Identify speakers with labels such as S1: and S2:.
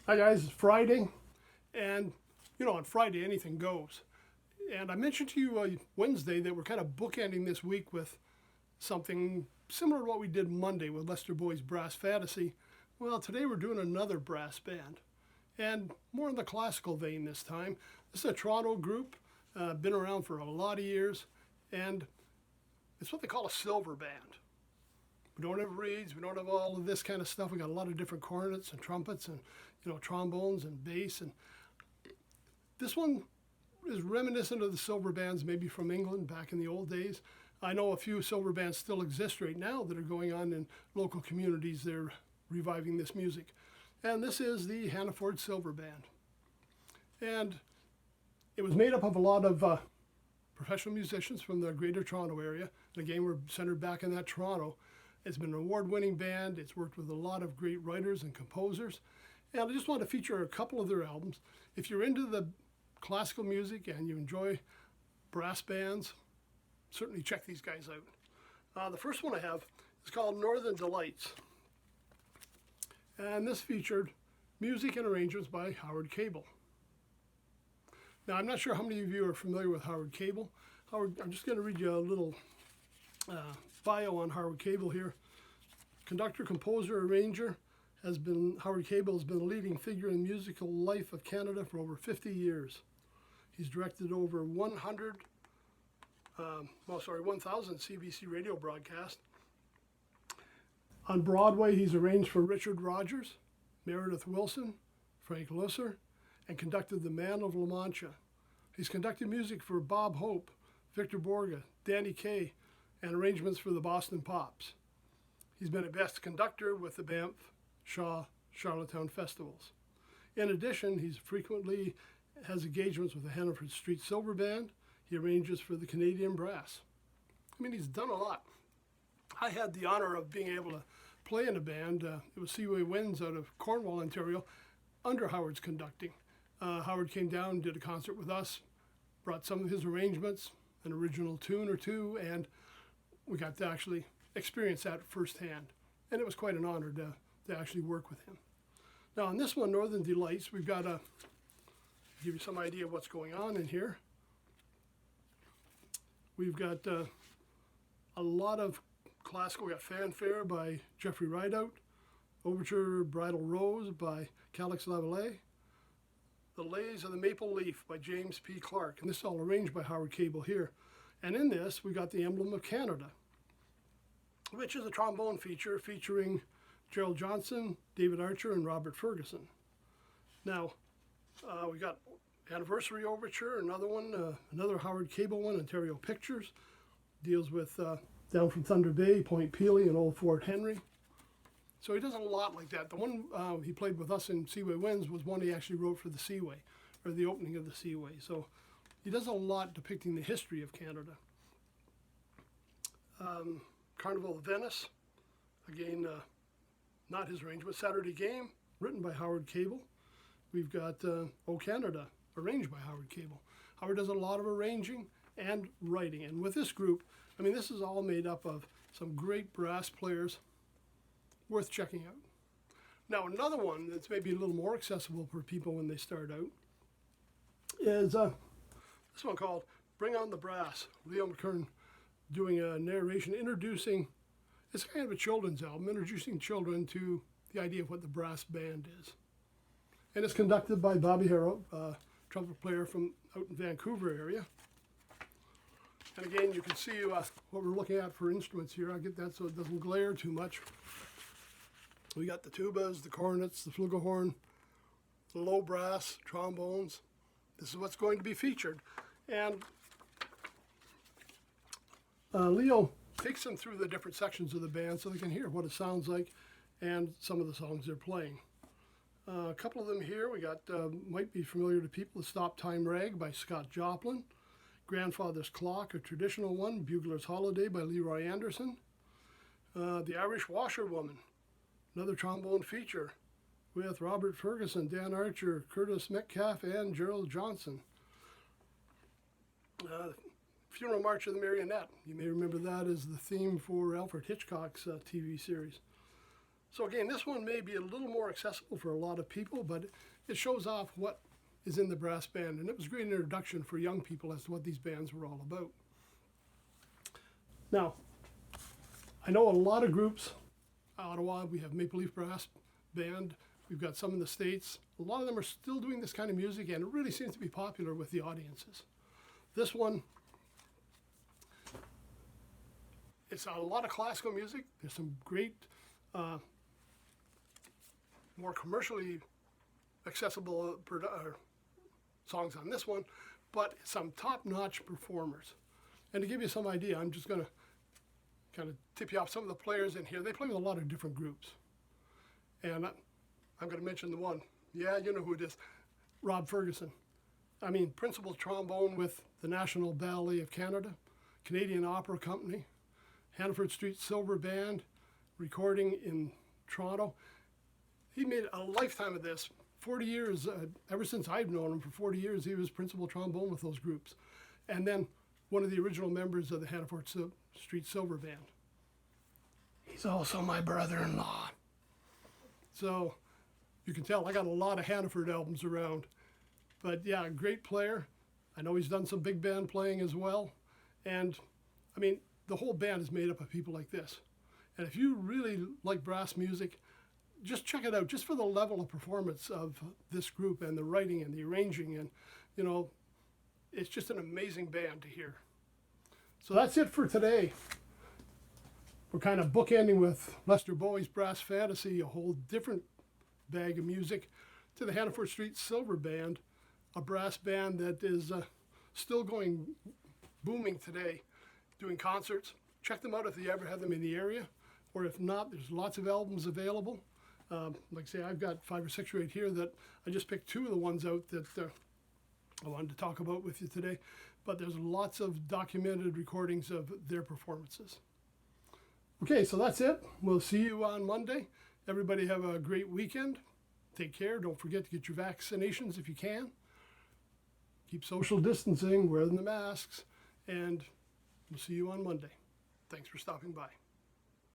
S1: Hi guys, it's Friday, and on Friday anything goes. And I mentioned to you Wednesday that we're kind of bookending this week with something similar to what we did Monday with Lester Boyd's Brass Fantasy. Well, today we're doing another brass band, and more in the classical vein this time. This is a Toronto group, been around for a lot of years, and it's what they call a silver band. We don't have reeds, we don't have all of this kind of stuff. We got a lot of different cornets and trumpets and trombones and bass. And this one is reminiscent of the silver bands maybe from England back in the old days. I know a few silver bands still exist right now that are going on in local communities. They're reviving this music. And this is the Hannaford Silver Band. And it was made up of a lot of professional musicians from the Greater Toronto area. And again, we're centered back in that Toronto. It's been an award-winning band. It's worked with a lot of great writers and composers. And I just want to feature a couple of their albums. If you're into the classical music and you enjoy brass bands, certainly check these guys out. The first one I have is called Northern Delights. And this featured music and arrangements by Howard Cable. Now, I'm not sure how many of you are familiar with Howard Cable. I'm just going to read you a little bio on Howard Cable here. Conductor, composer, arranger, Howard Cable has been a leading figure in the musical life of Canada for over 50 years. He's directed over 1,000 CBC radio broadcasts. On Broadway, he's arranged for Richard Rogers, Meredith Willson, Frank Lusser, and conducted The Man of La Mancha. He's conducted music for Bob Hope, Victor Borge, Danny Kaye, and arrangements for the Boston Pops. He's been a guest conductor with the Banff, Shaw, Charlottetown festivals. In addition, he frequently has engagements with the Hanford Street Silver Band. He arranges for the Canadian Brass. I mean, he's done a lot. I had the honor of being able to play in a band. It was Seaway Winds out of Cornwall, Ontario, under Howard's conducting. Howard came down and did a concert with us, brought some of his arrangements, an original tune or two, and we got to actually experience that firsthand. And it was quite an honor to actually work with him. Now on this one, Northern Delights, we've got to give you some idea of what's going on in here. We've got a lot of classical. We got Fanfare by Jeffrey Rideout, Overture Bridal Rose by Calix Lavallee, The Lays of the Maple Leaf by James P. Clark, and this is all arranged by Howard Cable here. And in this, we got the Emblem of Canada, which is a trombone feature featuring Gerald Johnson, David Archer, and Robert Ferguson. Now, we got Anniversary Overture, another one, another Howard Cable one, Ontario Pictures, deals with Down from Thunder Bay, Point Pelee, and Old Fort Henry. So he does a lot like that. The one he played with us in Seaway Winds was one he actually wrote for the Seaway, or the opening of the Seaway. So he does a lot depicting the history of Canada. Carnival of Venice, again, not his arrangement. Saturday Game, written by Howard Cable. We've got O Canada, arranged by Howard Cable. Howard does a lot of arranging and writing. And with this group, I mean, this is all made up of some great brass players worth checking out. Now, another one that's maybe a little more accessible for people when they start out is this one called Bring on the Brass. Leo McKern doing a narration, it's kind of a children's album, introducing children to the idea of what the brass band is. And it's conducted by Bobby Harrow, trumpet player from out in Vancouver area. And again, you can see what we're looking at for instruments here. I'll get that so it doesn't glare too much. We got the tubas, the cornets, the flugelhorn, the low brass, trombones. This is what's going to be featured. And Leo takes them through the different sections of the band so they can hear what it sounds like and some of the songs they're playing. A couple of them here, we got, might be familiar to people, The Stop Time Rag by Scott Joplin, Grandfather's Clock, a traditional one, Bugler's Holiday by Leroy Anderson, The Irish Washerwoman, another trombone feature with Robert Ferguson, Dan Archer, Curtis Metcalf, and Gerald Johnson. Funeral March of the Marionette. You may remember that as the theme for Alfred Hitchcock's TV series. So again, this one may be a little more accessible for a lot of people, but it shows off what is in the brass band. And it was a great introduction for young people as to what these bands were all about. Now, I know a lot of groups. Ottawa, we have Maple Leaf Brass Band. We've got some in the States. A lot of them are still doing this kind of music, and it really seems to be popular with the audiences. This one, it's a lot of classical music. There's some great, more commercially accessible songs on this one, but some top-notch performers. And to give you some idea, I'm just going to kind of tip you off some of the players in here. They play with a lot of different groups. And I'm going to mention the one. Yeah, you know who it is. Rob Ferguson. I mean, principal trombone with the National Ballet of Canada, Canadian Opera Company, Hanford Street Silver Band, recording in Toronto. He made a lifetime of this. 40 years, ever since I've known him, for 40 years, he was principal trombone with those groups. And then one of the original members of the Hannaford Street Silver Band. He's also my brother-in-law. So you can tell I got a lot of Hannaford albums around. But yeah, great player. I know he's done some big band playing as well. And I mean, the whole band is made up of people like this. And if you really like brass music, just check it out, just for the level of performance of this group and the writing and the arranging. And, you know, it's just an amazing band to hear. So that's it for today. We're kind of bookending with Lester Bowie's Brass Fantasy, a whole different bag of music, to the Hannaford Street Silver Band, a brass band that is still going booming today, doing concerts. Check them out if you ever have them in the area, or if not, there's lots of albums available. Like I say, I've got 5 or 6 right here that I just picked 2 of the ones out that I wanted to talk about with you today, but there's lots of documented recordings of their performances. Okay, so that's it. We'll see you on Monday. Everybody have a great weekend. Take care. Don't forget to get your vaccinations if you can. Keep social distancing, wear the masks, and we'll see you on Monday. Thanks for stopping by.